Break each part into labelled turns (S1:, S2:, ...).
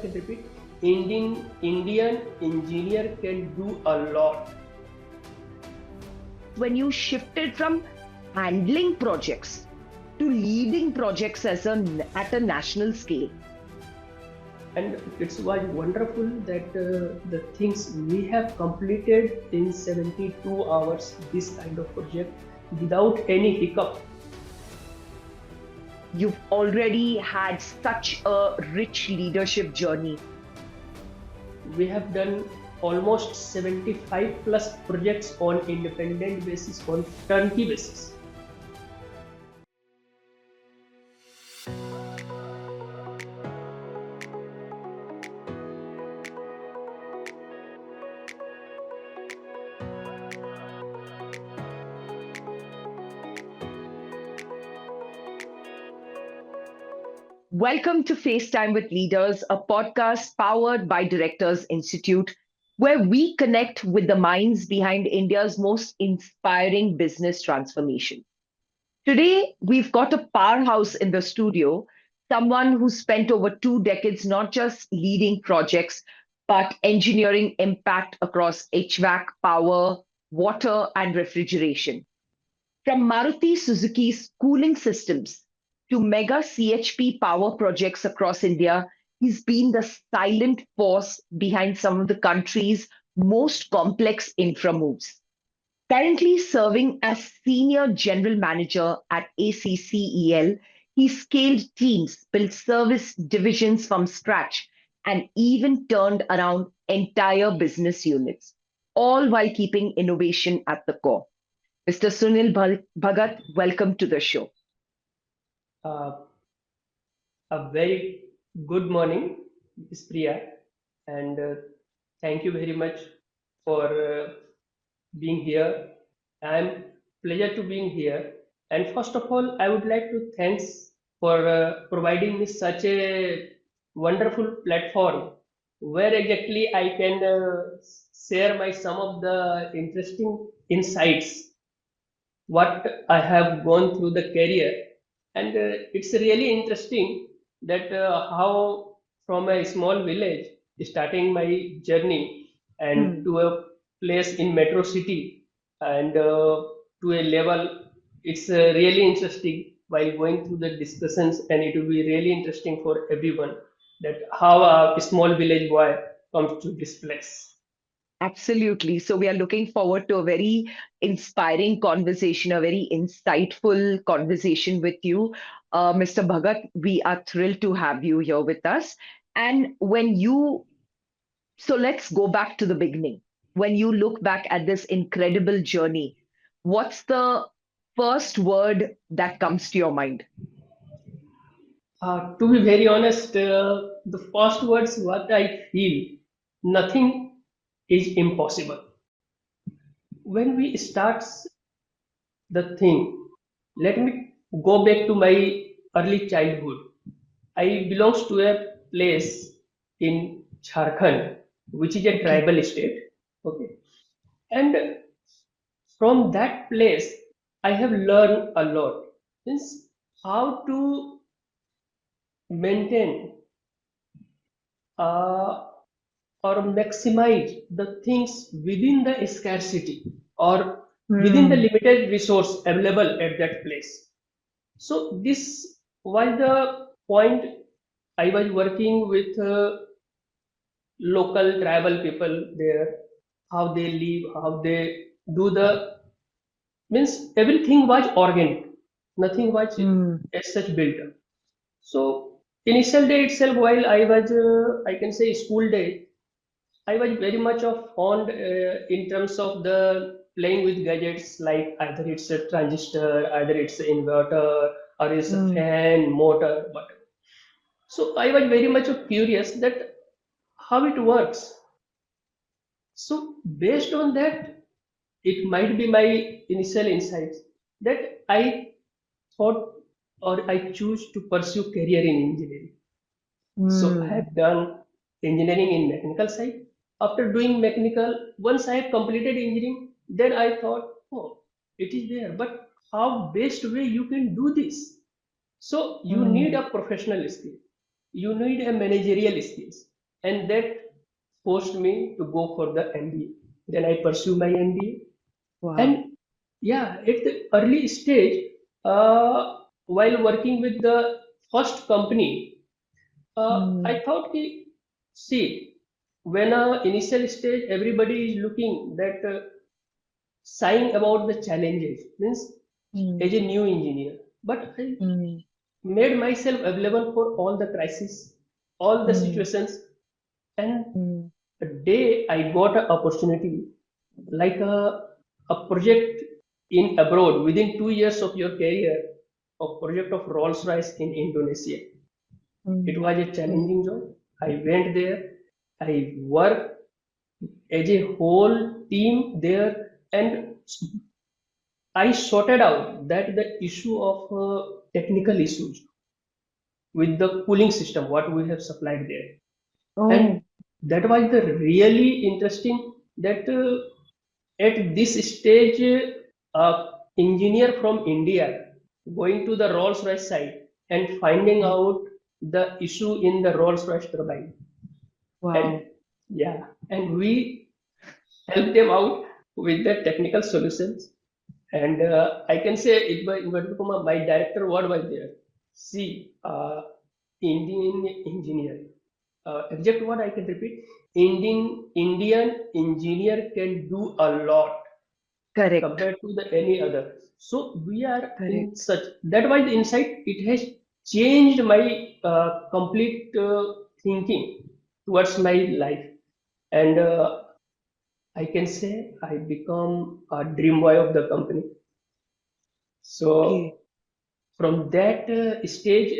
S1: can repeat. Indian engineer can do a lot.
S2: When you shifted from handling projects to leading projects at a national scale.
S1: And it was wonderful that the things we have completed in 72 hours, this kind of project, without any hiccup.
S2: You've already had such a rich leadership journey.
S1: We have done almost 75 plus projects on independent basis, on turnkey basis.
S2: Welcome to FaceTime with Leaders, a podcast powered by Directors Institute, where we connect with the minds behind India's most inspiring business transformation. Today, we've got a powerhouse in the studio, someone who spent over 2 decades not just leading projects, but engineering impact across HVAC, power, water, and refrigeration. From Maruti Suzuki's cooling systems to mega CHP power projects across India, he's been the silent force behind some of the country's most complex infra moves. Currently serving as Senior General Manager at ACCEL, he scaled teams, built service divisions from scratch, and even turned around entire business units, all while keeping innovation at the core. Mr. Sunil Bhagat, welcome to the show.
S1: Uh, a very good morning, Ms. Priya, and thank you very much for being here. I'm pleasure to being here. And first of all, I would like to thanks for providing me such a wonderful platform where exactly I can share my some of the interesting insights what I have gone through the career. And it's really interesting that how from a small village, starting my journey and to a place in metro city and to a level, it's really interesting while going through the discussions, and it will be really interesting for everyone that how a small village boy comes to this place.
S2: Absolutely. So we are looking forward to a very inspiring conversation, a very insightful conversation with you. Mr. Bhagat, we are thrilled to have you here with us. And so let's go back to the beginning. When you look back at this incredible journey, what's the first word that comes to your mind?
S1: To be very honest, the first words what I feel, nothing is impossible. When we start the thing, let me go back to my early childhood. I belongs to a place in Jharkhand, which is a
S2: Okay.
S1: tribal state. Okay, and from that place, I have learned a lot. Means how to maintain uh, or maximize the things within the scarcity or within the
S2: Hmm.
S1: limited resource available at that place. So this was the point. I was working with local tribal people there, how they live, how they do the means everything was organic, nothing was
S2: Hmm.
S1: as such built up. So initial day itself, while I was I can say school day, I was very much of fond in terms of the playing with gadgets, like either it's a transistor, either it's an inverter, or it's a
S2: Hmm.
S1: fan, motor, whatever. So I was very much of curious that how it works. So based on that, it might be my initial insights that I thought or I choose to pursue career in engineering. So I
S2: Hmm.
S1: have done engineering in mechanical side. After doing mechanical, once I have completed engineering, then I thought, oh, it is there. But how best way you can do this? So you need
S2: Hmm.
S1: a professional skill. You need a managerial skills. and that forced me to go for the MBA. Then I pursue my MBA,
S2: Wow.
S1: and yeah, at the early stage, while working with the first company, I
S2: Mm,
S1: thought, see, when initial stage, everybody is looking that sighing about the challenges means
S2: mm,
S1: as a new engineer, but I
S2: mm,
S1: made myself available for all the crises, all the
S2: mm,
S1: situations, and
S2: mm.
S1: a day I got an opportunity like a project in abroad within 2 years of your career, a project of Rolls Royce in Indonesia. It
S2: Mm,
S1: was a
S2: mm,
S1: challenging job. I went there, I worked as a whole team there, and I sorted out that the issue of technical issues with the cooling system, what we have supplied there. And
S2: Oh,
S1: that was the really interesting that at this stage engineer from India going to the Rolls Royce site and finding
S2: mm,
S1: out the issue in the Rolls Royce turbine, and
S2: wow.
S1: yeah, and we help them out with the technical solutions. And I can say it by inverted comma, my director word was there. See, Indian engineer. Exact what I can repeat. Indian engineer can do a lot
S2: Correct.
S1: compared to the any other. So we are in
S2: Correct.
S1: such. That was the insight. It has changed my complete thinking towards my life, and I can say I become a dream boy of the company.
S2: Okay.
S1: So from that stage,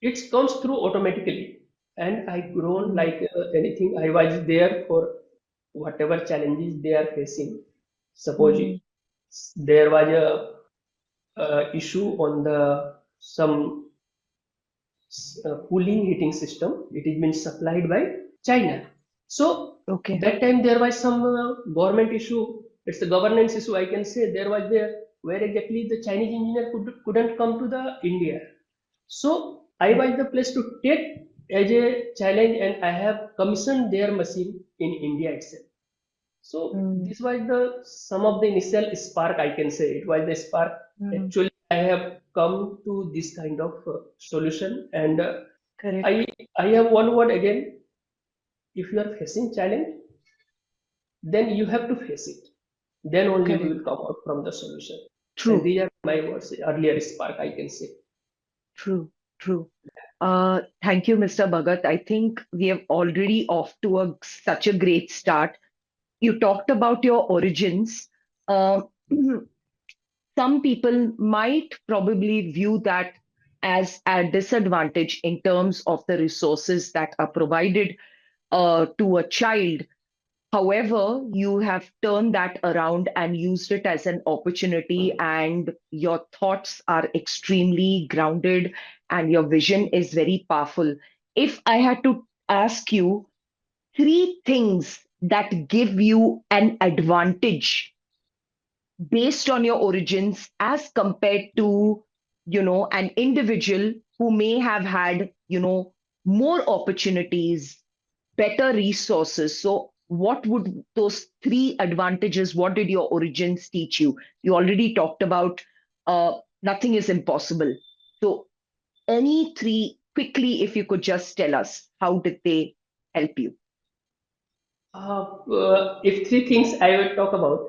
S1: it comes through automatically, and I grown
S2: Mm,
S1: like anything. I was there for whatever challenges they are facing. Suppose
S2: mm,
S1: there was a issue on the some cooling heating system. It is being supplied by China. So
S2: okay.
S1: that time there was some government issue. It's a governance issue. I can say there was there where exactly the Chinese engineer couldn't come to the India. So I
S2: Okay.
S1: was the place to take as a challenge, and I have commissioned their machine in India itself. So
S2: Mm,
S1: this was the some of the initial spark, I can say. It was the spark.
S2: mm,
S1: Actually, I have come to this kind of solution, and I
S2: correct.
S1: I have one word again. If you are facing challenge, then you have to face it. Then only we will
S2: Correct.
S1: come out from the solution. And
S2: True.
S1: these are my words. Earlier spark, I can say.
S2: True. True. Thank you, Mr. Bhagat. I think we have already off to such a great start. You talked about your origins. Uh, some people might probably view that as a disadvantage in terms of the resources that are provided to a child. However, you have turned that around and used it as an opportunity, and your thoughts are extremely grounded, and your vision is very powerful. If I had to ask you three things that give you an advantage based on your origins as compared to, an individual who may have had, more opportunities, better resources. So what would those three advantages, what did your origins teach you? You already talked about nothing is impossible. So any three quickly, if you could just tell us, how did they help you?
S1: If three things I will talk about,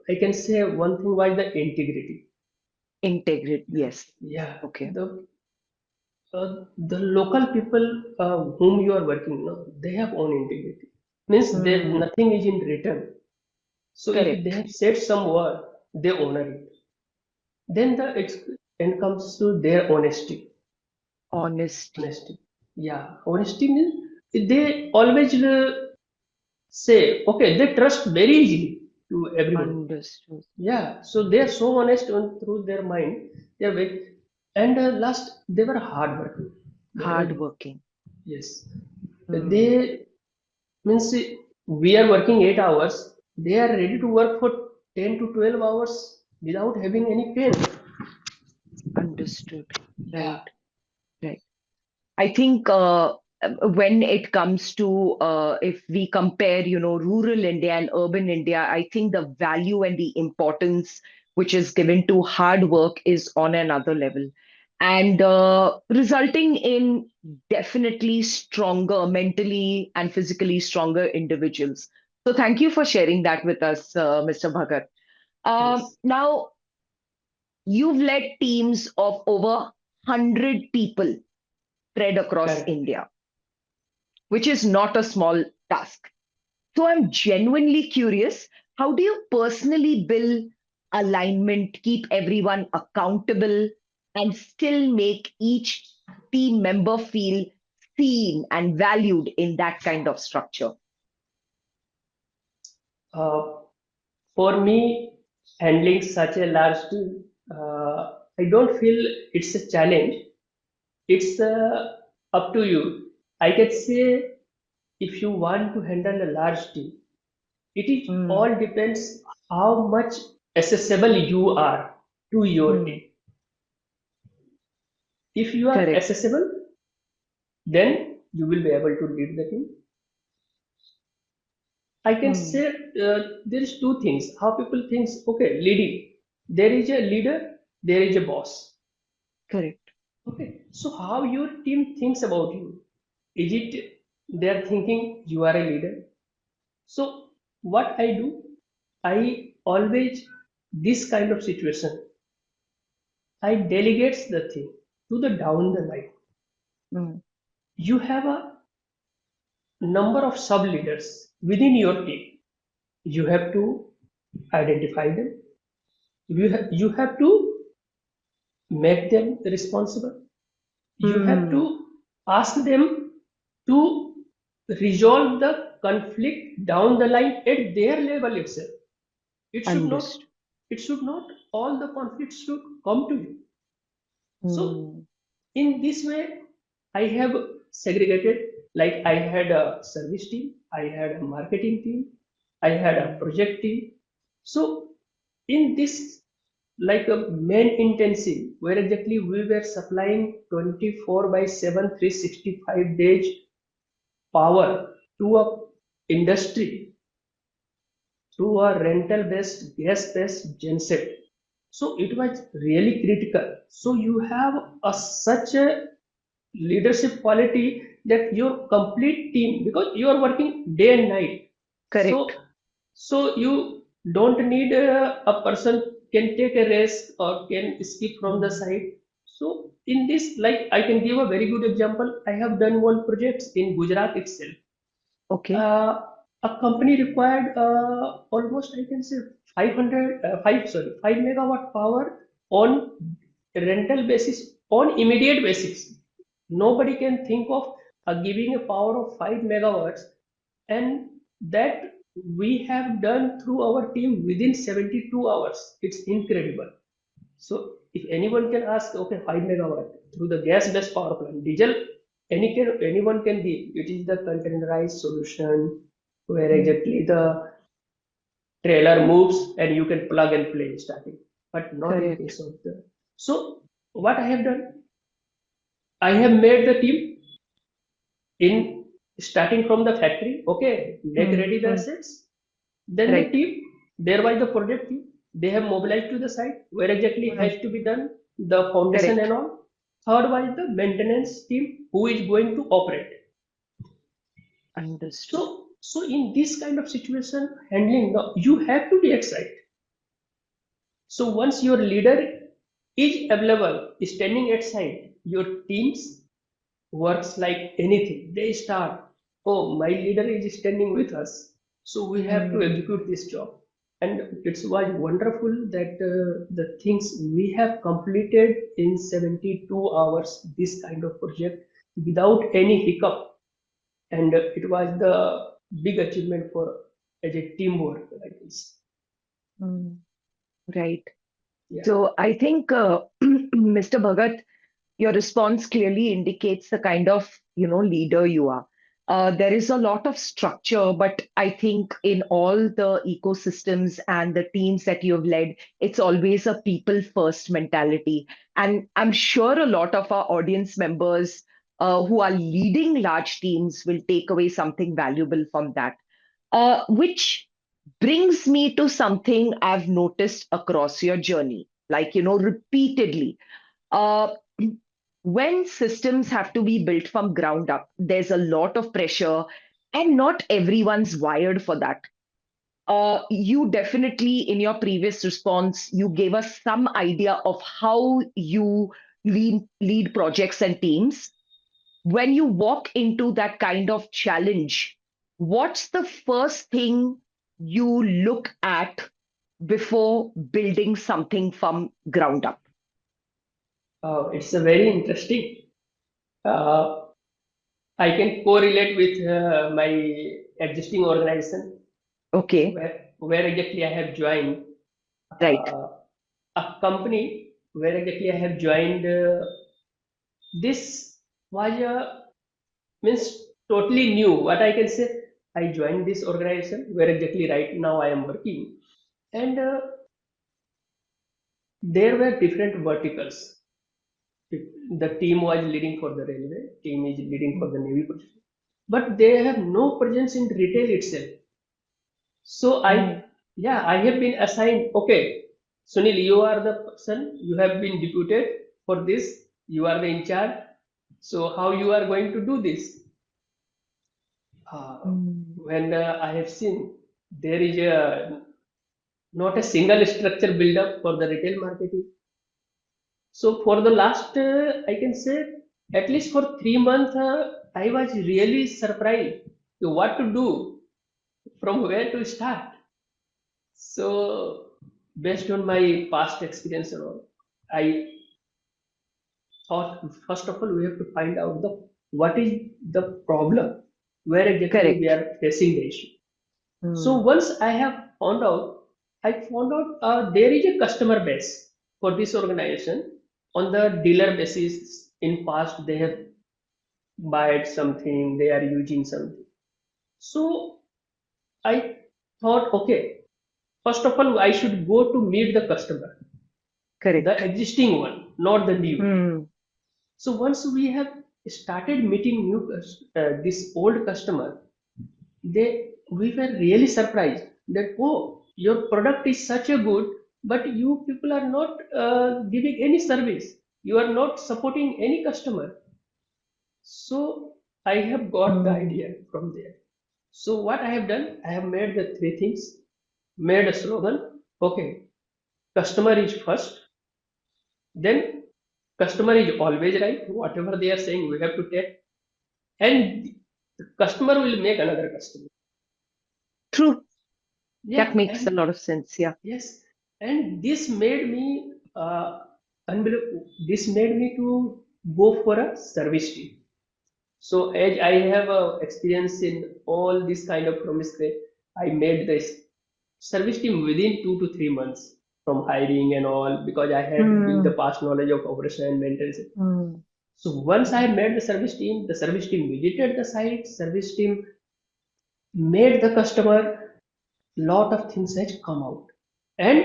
S1: I can say one thing was the integrity.
S2: Integrate, yes.
S1: Yeah,
S2: Okay.
S1: the local people whom you are working, no, they have own integrity. Means there
S2: Hmm,
S1: nothing is in written. So if they
S2: correct.
S1: have said some word, they honor it. Then and comes to their honesty.
S2: Honesty.
S1: Honesty. Yeah, honesty means they always say, okay, they trust very easily to everybody.
S2: Understood.
S1: Yeah, so they are so honest on through their mind. They are very, and last they were hardworking. That was
S2: Hardworking.
S1: yes.
S2: Hmm,
S1: They means we are working 8 hours. They are ready to work for 10 to 12 hours without having any pain.
S2: understood.
S1: Yeah.
S2: Right. Right. I think when it comes to if we compare, rural India and urban India, I think the value and the importance which is given to hard work is on another level, and resulting in definitely stronger, mentally and physically stronger individuals. So thank you for sharing that with us, Mr. Bhagat.
S1: Yes,
S2: Now, you've led teams of over 100 people spread across
S1: correct.
S2: India, which is not a small task. So I'm genuinely curious, how do you personally build alignment, keep everyone accountable, and still make each team member feel seen and valued in that kind of structure?
S1: Uh, for me, handling such a large team, I don't feel it's a challenge. It's up to you. I can say if you want to handle a large team, it is
S2: Mm,
S1: all depends how much accessible you are to your
S2: mm,
S1: team. If you are
S2: correct.
S1: accessible, then you will be able to lead the team. I can
S2: Mm,
S1: say there is two things. How people think, okay, leading. There is a leader, there is a boss.
S2: correct.
S1: Okay, so how your team thinks about you? Is it they are thinking you are a leader? So what I do, I always this kind of situation, I delegates the thing to the down the line.
S2: Mm,
S1: You have a number of sub leaders within your team. You have to identify them. You have to make them responsible. You have
S2: mm,
S1: to ask them to resolve the conflict down the line at their level itself. It should not,
S2: understood.
S1: it should not, all the conflicts should come to you. So
S2: Mm,
S1: in this way, I have segregated, like I had a service team, I had a marketing team, I had a
S2: mm,
S1: project team. So in this, like a main intensive, where exactly we were supplying 24 by 7, 365 days power to a industry through a rental based, gas based genset. So it was really critical. So you have such a leadership quality that your complete team, because you are working day and night,
S2: correct.
S1: so you don't need a person can take a rest or can skip from the
S2: Mm,
S1: site. So in this, like I can give a very good example. I have done one project in Gujarat itself.
S2: okay.
S1: uh, a company required almost I can say 500 5 megawatt power on rental basis, on immediate basis. Nobody can think of giving a power of 5 megawatts, and that we have done through our team within 72 hours. It's incredible. So if anyone can ask, okay, 5 megawatt through the gas-based power plant, diesel, anyone can give. It is the containerized solution where
S2: Mm,
S1: exactly the trailer moves and you can plug and play starting, but not in
S2: correct.
S1: case of the. So what I have done, I have made the team in starting from the factory. Okay, make
S2: Mm,
S1: ready the
S2: mm,
S1: assets. Then the
S2: right.
S1: team, thereby the project team, they have mobilized to the site where exactly
S2: Mm,
S1: has to be done the foundation and
S2: correct.
S1: all. Third was the maintenance team who is going to operate.
S2: Understood.
S1: So in this kind of situation, handling you have to be excited. So once your leader is available, standing at side, your teams works like anything. They start, oh, my leader is standing with us, so we have to
S2: Mm,
S1: execute this job. And it was wonderful that the things we have completed in 72 hours, this kind of project, without any hiccup. And it was the big achievement for as a teamwork like this.
S2: mm, right.
S1: Yeah.
S2: So I think, Mr. Bhagat, your response clearly indicates the kind of leader you are. There is a lot of structure, but I think in all the ecosystems and the teams that you have led, it's always a people first mentality. And I'm sure a lot of our audience members who are leading large teams will take away something valuable from that. Which brings me to something I've noticed across your journey, like, repeatedly. Uh, when systems have to be built from ground up, there's a lot of pressure, and not everyone's wired for that. You definitely, in your previous response, you gave us some idea of how you lead projects and teams. When you walk into that kind of challenge, what's the first thing you look at before building something from ground up?
S1: It's a very interesting. Uh, I can correlate with my existing organization
S2: Okay,
S1: where exactly I have joined
S2: right.
S1: uh, a company where exactly I have joined. This was means totally new. What I can say, I joined this organization where exactly right now I am working, and there were different verticals. The team was leading for the railway, team is leading for the navy project, but they have no presence in retail itself. So
S2: Mm.
S1: yeah, I have been assigned. Okay, Sunil, you are the person. You have been deputed for this. You are the in charge. So how you are going to do this?
S2: Mm.
S1: When I have seen there is a not a single structure build up for the retail marketing. So for the last, I can say at least for 3 months, I was really surprised to what to do, from where to start. So based on my past experience and all, I thought first of all we have to find out the what is the problem, where exactly we
S2: Correct.
S1: are facing the issue. So
S2: Mm.
S1: once I found out there is a customer base for this organization on the dealer basis. In past, they have bought something, they are using something. So I thought, okay, first of all, I should go to meet the customer, the
S2: Correct.
S1: existing one, not the new.
S2: Mm.
S1: So once we have started meeting this old customer, we were really surprised that, oh, your product is such a good, but you people are not giving any service, you are not supporting any customer. So I have got the
S2: Mm.
S1: idea from there. So what I have done, I have made the three things, made a slogan. Okay, customer is first, then customer is always right, whatever they are saying we have to take, and the customer will make another customer.
S2: True. That
S1: Yeah,
S2: makes a
S1: and
S2: lot of sense. Yeah.
S1: yes, and this made me unbelievable. This made me to go for a service team. So as I have experience in all this kind of from scratch, I made this service team within 2 to 3 months from hiring and all, because I had built the
S2: Mm.
S1: past knowledge of operation and maintenance.
S2: Mm.
S1: So once I made the service team visited the site, service team made the customer, lot of things has come out, and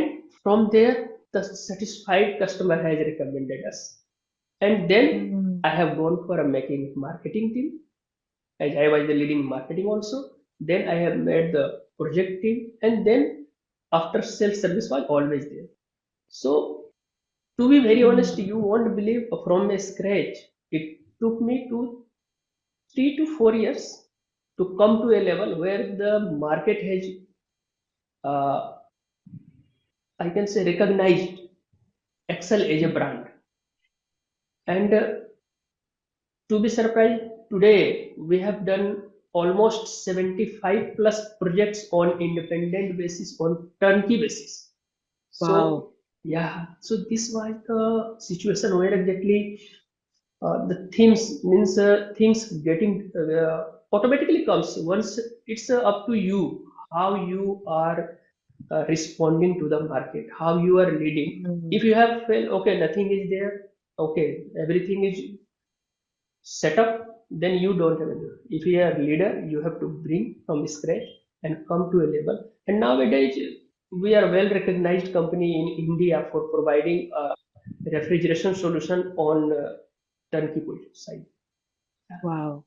S1: from there the satisfied customer has recommended us, and then
S2: Mm.
S1: I have gone for a making marketing team, as I was the leading marketing also. Then I have made the project team, and then after sales service was always there. So to be very honest,
S2: Mm.
S1: you won't believe, from a scratch it took me to 3 to 4 years to come to a level where the market has uh, I can say recognized Excel as a brand. And to be surprised, today we have done almost 75 plus projects on independent basis, on turnkey basis.
S2: Wow.
S1: So yeah, so this was the situation where exactly the themes means things getting automatically comes once. It's up to you how you are responding to the market, how you are leading.
S2: Mm.
S1: If you have felt okay, nothing is there, okay, everything is set up, then you don't have to. If you are a leader, you have to bring from scratch and come to a level. And nowadays, we are a well recognized company in India for providing a refrigeration solution on turnkey side.
S2: Wow.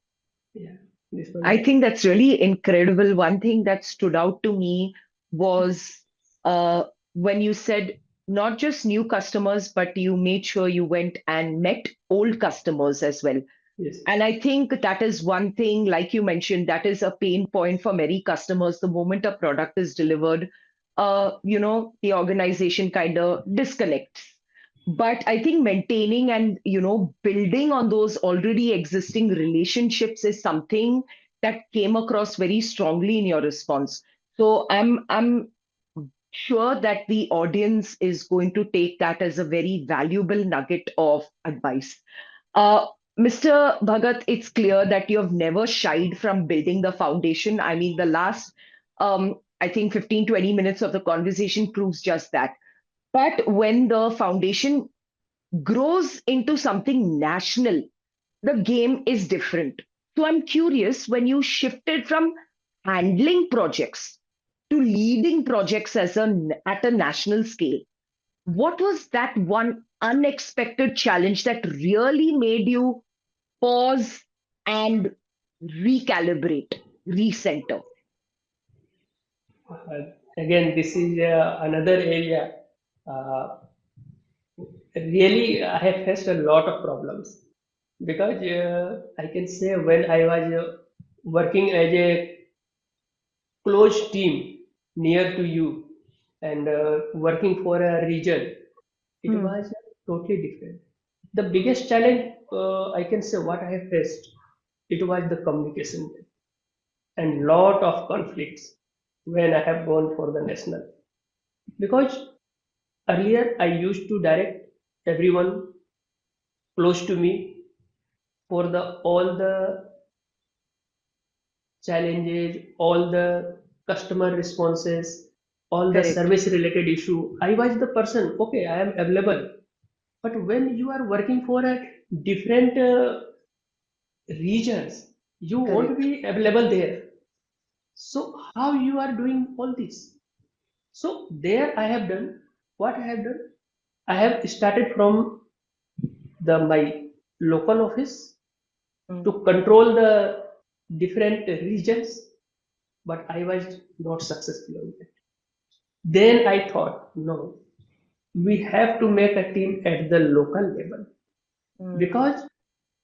S1: Yeah, this was
S2: I
S1: the
S2: think that's really incredible. One thing that stood out to me was uh, when you said not just new customers, but you made sure you went and met old customers as well.
S1: yes,
S2: And I think that is one thing, like you mentioned, that is a pain point for many customers. The moment a product is delivered, the organization kind of disconnects. But I think maintaining and, building on those already existing relationships is something that came across very strongly in your response. So I'm sure that the audience is going to take that as a very valuable nugget of advice. Uh, Mr. Bhagat, it's clear that you have never shied from building the foundation. I mean, the last, I think 15, 20 minutes of the conversation proves just that. But when the foundation grows into something national, the game is different. So I'm curious, when you shifted from handling projects to leading projects at a national scale, what was that one unexpected challenge that really made you pause and recalibrate, recenter?
S1: again, this is another area. Uh, Really, I have faced a lot of problems because I can say when I was working as a close team near to you and working for a region, it
S2: Hmm,
S1: was totally different. The biggest challenge I can say what I have faced, it was the communication and lot of conflicts when I have gone for the national. Because earlier I used to direct everyone close to me for the all the challenges, all the customer responses, all the
S2: correct,
S1: service related issue. I was the person, okay, I am available. But when you are working for a different regions, you won't
S2: correct.
S1: be available there. So how you are doing all this? So there I have done what I have done. I have started from the my local office
S2: Hmm,
S1: to control the different regions, but I was not successful on that. Then I thought, no, we have to make a team at the local level
S2: hmm,
S1: because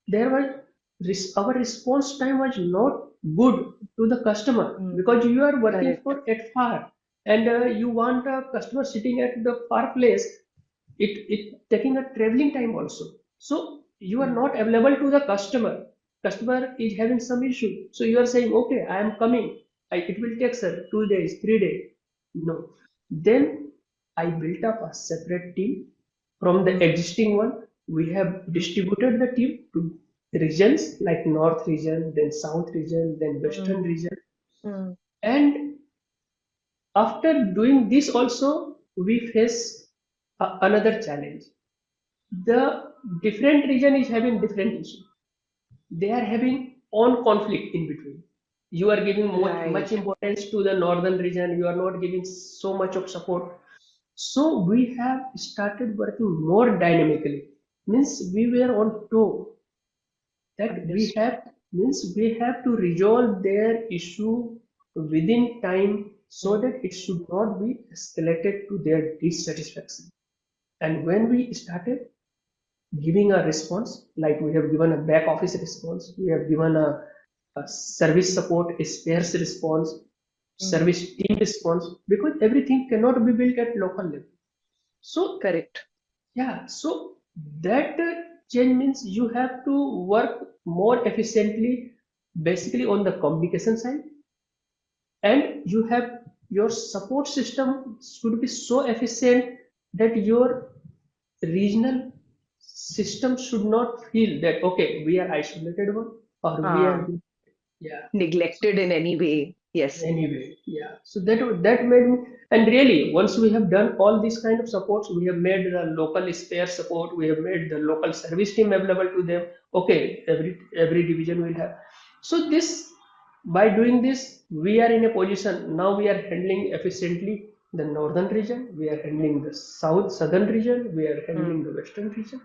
S1: there was our response time was not good to the customer
S2: hmm,
S1: because you are working
S2: correct,
S1: for at far and you want a customer sitting at the far place. It taking a traveling time also. So you are
S2: hmm,
S1: not available to the customer. Customer is having some issue. So you are saying, okay, I am coming. It will take sir 2 days, 3 days. No. Then I built up a separate team from the
S2: hmm,
S1: existing one. We have
S2: hmm,
S1: distributed the team to regions like North region, then South region, then
S2: hmm,
S1: Western region.
S2: hmm,
S1: And after doing this also, we face another challenge. The different region is having different issue. They are having own conflict in between. You are giving much
S2: right.
S1: importance to the northern region. You are not giving so much of support. So we have started working more dynamically. Means we were on toe that we
S2: Understood.
S1: have means we have to resolve their issue within time so
S2: Hmm,
S1: that it should not be escalated to their dissatisfaction. And when we started giving a response, like we have given a back office response, we have given a service support, a spares response,
S2: hmm,
S1: service team response, because everything cannot be built at local level. So
S2: correct.
S1: yeah, so that change means you have to work more efficiently, basically on the communication side, and you have your support system should be so efficient that your regional system should not feel that okay, we are isolated one or we are
S2: Ah,
S1: yeah.
S2: neglected in any way. Yes.
S1: Anyway, yeah. So that made me, and really, once we have done all these kind of supports, we have made the local spare support, we have made the local service team available to them. Okay, every division will have. So this, by doing this, we are in a position now. We are handling efficiently the northern region, we are handling the southern region, we are
S2: Hmm,
S1: handling the western region,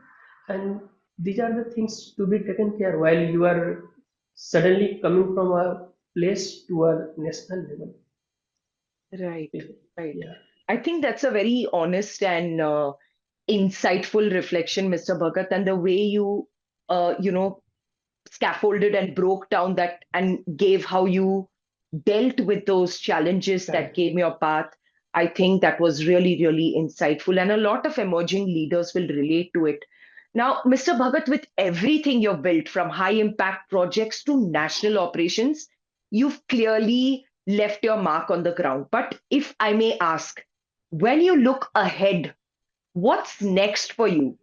S1: and these are the things to be taken care while you are suddenly coming from a place to a national level.
S2: Right, right.
S1: Yeah,
S2: I think that's a very honest and insightful reflection, Mr. Bhagat, and the way you, scaffolded and broke down that and gave how you dealt with those challenges that
S1: correct.
S2: came your path. I think that was really, really insightful, and a lot of emerging leaders will relate to it. Now, Mr. Bhagat, with everything you've built from high impact projects to national operations, you've clearly left your mark on the ground. But if I may ask, when you look ahead, what's next for you?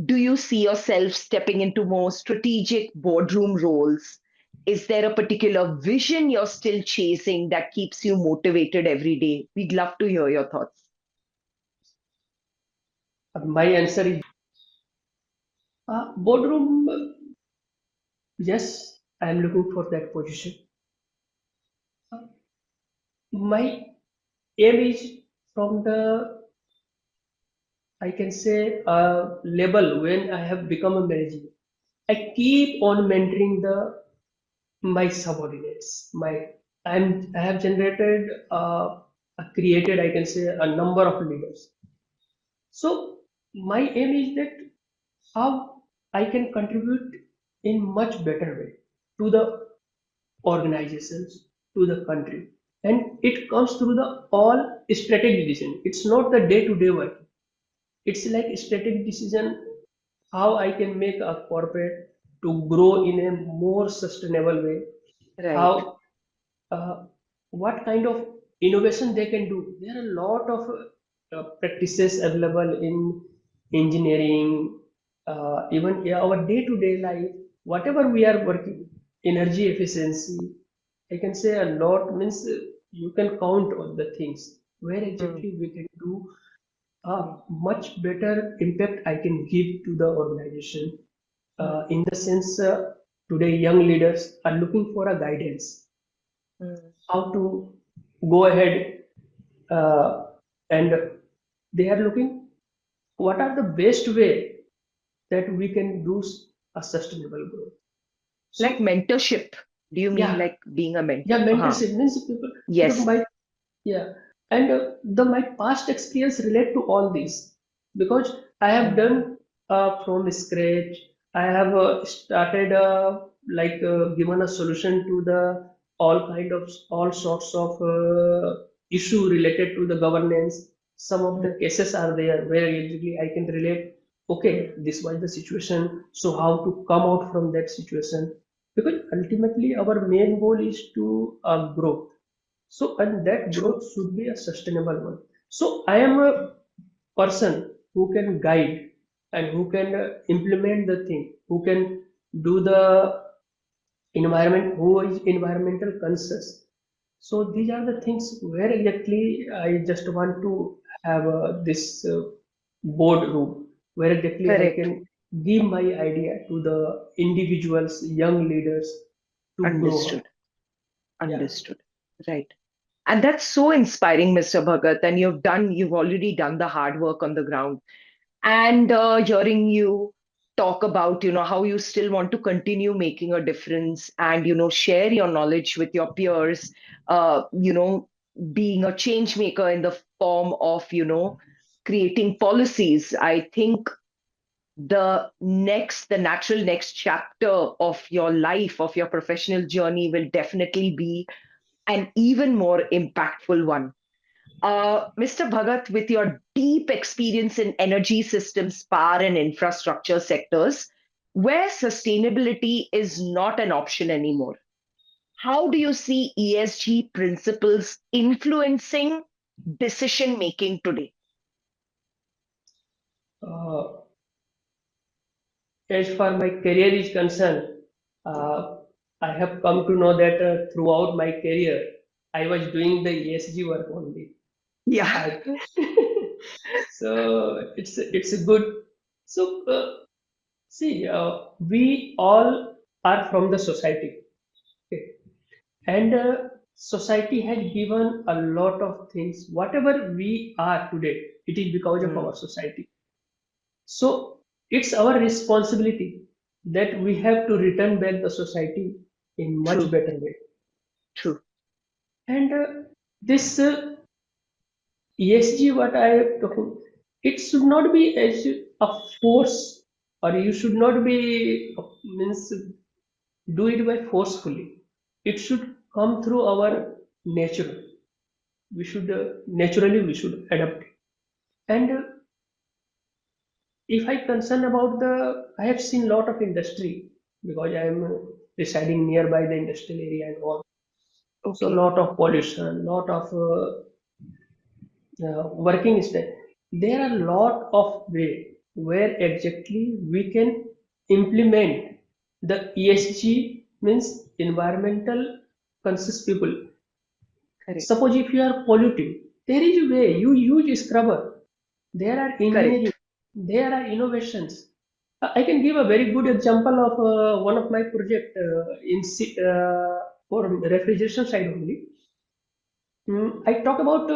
S2: Do you see yourself stepping into more strategic boardroom roles? Is there a particular vision you're still chasing that keeps you motivated every day? We'd love to hear your thoughts.
S1: My answer is boardroom. Yes, I am looking for that position. My aim is from the, I can say, level when I have become a manager. I keep on mentoring the my subordinates. I have generated created, I can say, a number of leaders. So my aim is that how I can contribute in much better way to the organizations, to the country, and it comes through the all strategic decision. It's not the day-to-day work. It's like strategic decision how I can make a corporate to grow in a more sustainable way,
S2: Right.
S1: how what kind of innovation they can do. There are a lot of practices available in engineering, even our day-to-day life, whatever we are working, energy efficiency. I can say a lot means you can count on the things where
S2: Mm,
S1: exactly we can do a
S2: mm,
S1: much better impact I can give to the organization.
S2: mm,
S1: In the sense, today young leaders are looking for a guidance
S2: mm.
S1: how to go ahead, uh, and they are looking what are the best way that we can do a sustainable growth.
S2: Like
S1: So
S2: mentorship. Do you mean
S1: yeah,
S2: like being a
S1: yeah,
S2: mentor? Uh-huh.
S1: mentorship means people because
S2: Yes.
S1: my yeah, and the my past experience relate to all these because I have
S2: Mm,
S1: done from scratch. I have started given a solution to the all sorts of issue related to the governance. Some of the
S2: mm,
S1: cases are there where usually I can relate. Okay,
S2: mm.
S1: this was the situation. So how to come out from that situation? Because ultimately our main goal is to grow, so, and that
S2: True.
S1: growth should be a sustainable one. So, I am a person who can guide and who can implement the thing, who can do the environment, who is environmental conscious. So, these are the things where exactly I just want to have this boardroom, where exactly I
S2: Correct.
S1: can give my idea to the individuals, young leaders to grow up.
S2: Understood.
S1: Yeah.
S2: Understood. Right. And that's so inspiring, Mr. Bhagat. And you've already done the hard work on the ground. And hearing you talk about, how you still want to continue making a difference and, share your knowledge with your peers, being a change maker in the form of, creating policies. I think the natural next chapter of your life, of your professional journey will definitely be an even more impactful one. Mr. Bhagat, with your deep experience in energy systems, power, and infrastructure sectors, where sustainability is not an option anymore, how do you see ESG principles influencing decision making today?
S1: Uh, As far my career is concerned, uh, I have come to know that throughout my career, I was doing the ESG work only.
S2: Yeah.
S1: I, so it's a good. So see, we all are from the society, okay? And society has given a lot of things. Whatever we are today, it is because of
S2: Mm,
S1: our society. So It's our responsibility that we have to return back the society in much
S2: True,
S1: better way.
S2: true.
S1: And this ESG, what I am talking, it should not be as a force, or you should not be means do it by forcefully. It should come through our nature. We should naturally we should adapt. And if I concern about I have seen lot of industry because I am residing nearby the industrial area and all. So
S2: Okay,
S1: lot of pollution, lot of working style. There are a lot of way where exactly we can implement the ESG means environmental conscious people.
S2: correct,
S1: Suppose if you are polluting, there is a way you use scrubber. There are engineering,
S2: correct.
S1: there are innovations. I can give a very good example of one of my project for refrigeration side only. I talk about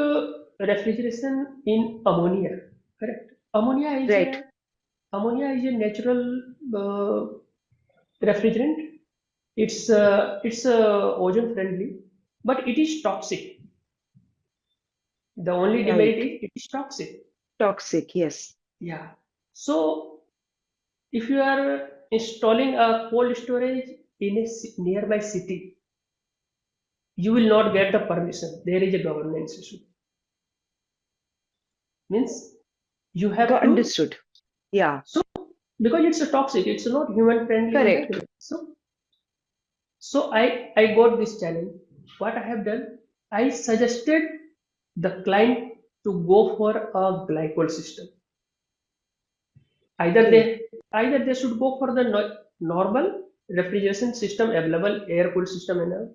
S1: refrigeration in ammonia. Correct.
S2: Right.
S1: Ammonia is a natural uh, refrigerant. It's ozone friendly, but it is toxic. The only demerit
S2: Right.
S1: is it is toxic.
S2: Toxic, yes.
S1: Yeah. So if you are installing a cold storage in a nearby city, you will not get the permission. There is a governance issue. Means you have
S2: Got
S1: to.
S2: understood. Yeah,
S1: So because it's a toxic, it's not human friendly in that
S2: correct.
S1: way. So I got this challenge. What I have done, I suggested the client to go for a glycol system. Either
S2: Okay.
S1: they either they should go for the normal refrigeration system available, air cooled system and all,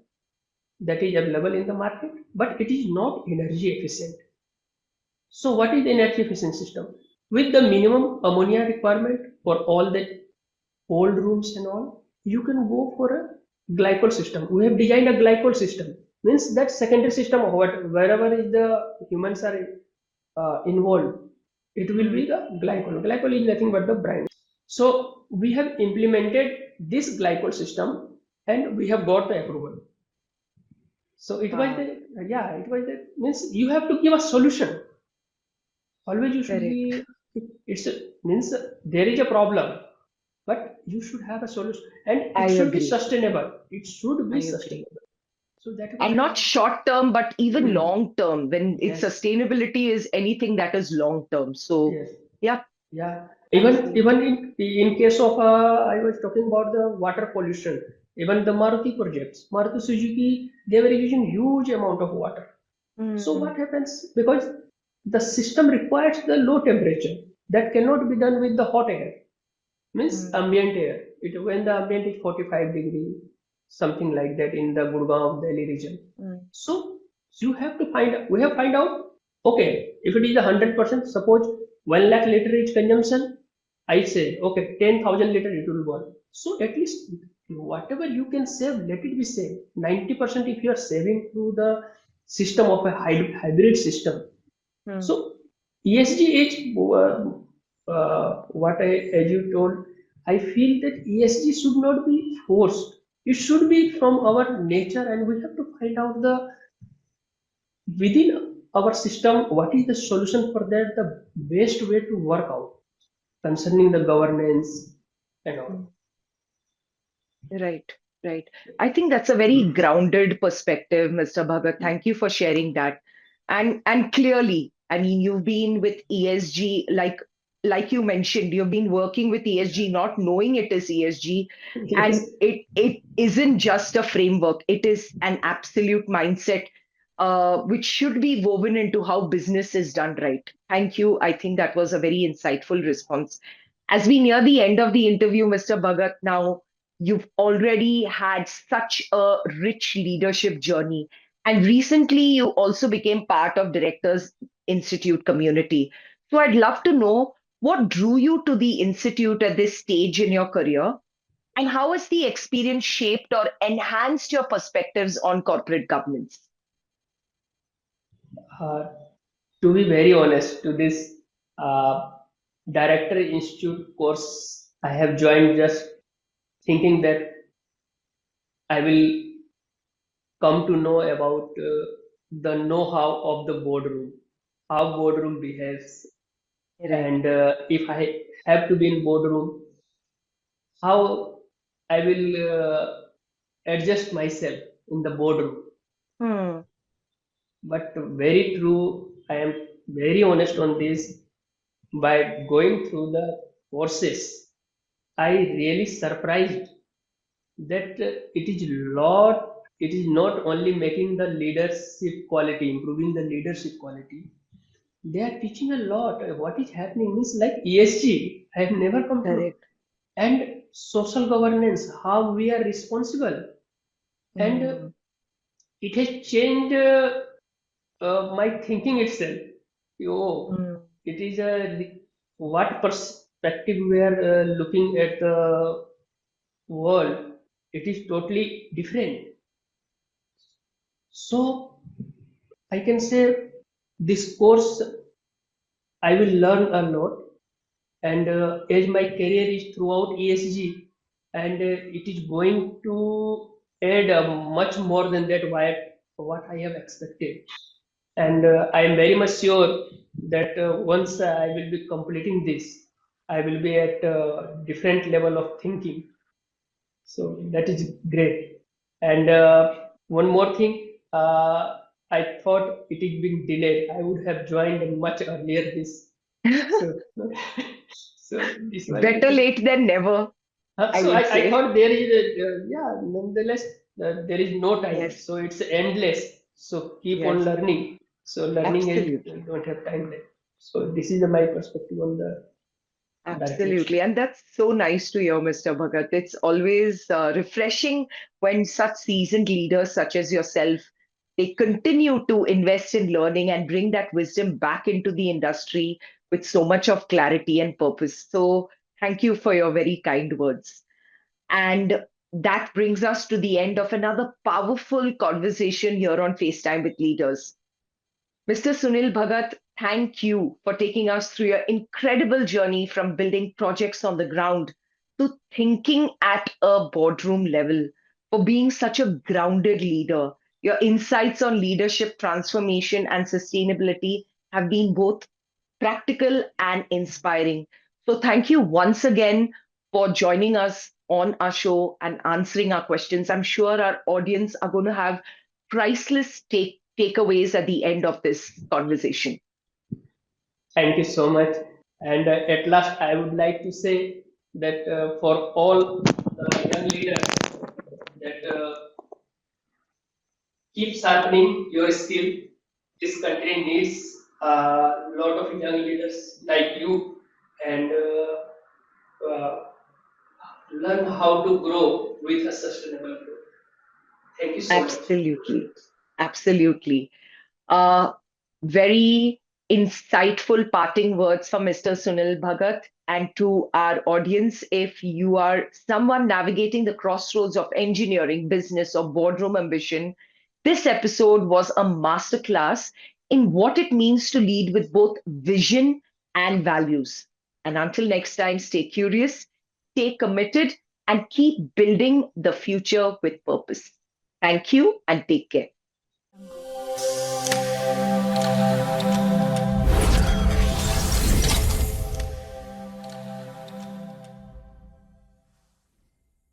S1: that is available in the market, but it is not energy efficient. So what is the energy efficient system? With the minimum ammonia requirement for all the cold rooms and all, you can go for a glycol system. We have designed a glycol system. Means that secondary system of what wherever is the humans are involved, it will
S2: Mm.
S1: be the glycol. Glycol is nothing but the brine. So we have implemented this glycol system and we have got the approval. So it was
S2: Wow,
S1: the yeah, it was the means you have to give a solution. Always you should
S2: correct.
S1: be it's a, means there is a problem, but you should have a solution and
S2: I
S1: it should be
S2: agree.
S1: sustainable. It should
S2: I
S1: be
S2: agree.
S1: sustainable. So that is what
S2: And
S1: I
S2: not short term, but even long term, when its
S1: yes,
S2: sustainability is anything that is long term. So,
S1: yes.
S2: yeah,
S1: Yeah, even
S2: absolutely.
S1: in case of I was talking about the water pollution. Even the Maruti projects, Maruti Suzuki, they were using huge amount of water. So
S2: Mm,
S1: what happens? Because the system requires the low temperature that cannot be done with the hot air. Means
S2: mm,
S1: ambient air. When the ambient is 45 degree, something like that in the Gurgaon Delhi region.
S2: mm,
S1: So you have to we have find out, okay, if it is 100%, suppose 1 lakh liter is consumption, I say, okay, 10,000 liter it will burn. So at least whatever you can save, let it be saved. 90% if you are saving through the system of a hybrid system.
S2: mm.
S1: So ESG is what as you told, I feel that ESG should not be forced. It should be from our nature, and we have to find out the within our system what is the solution for that, the best way to work out concerning the governance and all.
S2: Mm. Right, right. I think that's a very grounded perspective, Mr. Bhagat. Thank you for sharing that. And clearly, I mean, you've been with ESG, like you mentioned, you've been working with ESG, not knowing it is ESG,
S1: Yes.
S2: and it isn't just a framework, it is an absolute mindset, which should be woven into how business is done right. Thank you. I think that was a very insightful response. As we near the end of the interview, Mr. Bhagat, now you've already had such a rich leadership journey. And recently, you also became part of Directors Institute community. So I'd love to know what drew you to the Institute at this stage in your career, and how has the experience shaped or enhanced your perspectives on corporate governance?
S1: Uh, to be very honest to this, uh, Director Institute course I have joined just thinking that I will come to know about the know-how of the boardroom, how boardroom behaves,
S2: Right.
S1: and if I have to be in boardroom, how I will adjust myself in the boardroom.
S2: Hmm.
S1: But very true, I am very honest on this. By going through the courses, I really surprised that it is not only making the leadership quality, improving the leadership quality. They are teaching a lot. What is happening is like ESG. I have never come to
S2: Correct.
S1: and social governance, how we are responsible, and
S2: Hmm.
S1: it has changed my thinking itself. Oh,
S2: Hmm.
S1: it is a what perspective we are looking at the world. It is totally different. So I can say this course I will learn a lot, and as my career is throughout ESG, and it is going to add much more than that what I have expected. And I am very much sure that once I will be completing this, I will be at a different level of thinking. So that is great. And one more thing, I thought it is being delayed. I would have joined much earlier this. So, so this one
S2: Better
S1: is.
S2: late than never, I
S1: So
S2: would
S1: I
S2: say.
S1: thought there is yeah, nonetheless there is no time,
S2: Yes.
S1: so it's endless. So keep on
S2: Yes.
S1: learning. So learning is
S2: Absolutely.
S1: don't have time left. So this is my perspective on the directors.
S2: Absolutely. And that's so nice to hear, Mr. Bhagat. It's always refreshing when such seasoned leaders, such as yourself, they continue to invest in learning and bring that wisdom back into the industry with so much of clarity and purpose. So, thank you for your very kind words. And that brings us to the end of another powerful conversation here on FaceTime with Leaders. Mr. Sunil Bhagat, thank you for taking us through your incredible journey from building projects on the ground to thinking at a boardroom level, for being such a grounded leader. Your insights on leadership, transformation, and sustainability have been both practical and inspiring. So, thank you once again for joining us on our show and answering our questions. I'm sure our audience are going to have priceless takeaways at the end of this conversation.
S1: Thank you so much. And at last, I would like to say that for all the young leaders, that keep sharpening your skill. This country needs a lot of young leaders like you, and learn how to grow with a sustainable growth. Thank you so much.
S2: Absolutely. Absolutely. Uh, Very insightful parting words from Mr. Sunil Bhagat. And to our audience, if you are someone navigating the crossroads of engineering, business, or boardroom ambition, this episode was a masterclass in what it means to lead with both vision and values. And until next time, stay curious, stay committed, and keep building the future with purpose. Thank you and take care.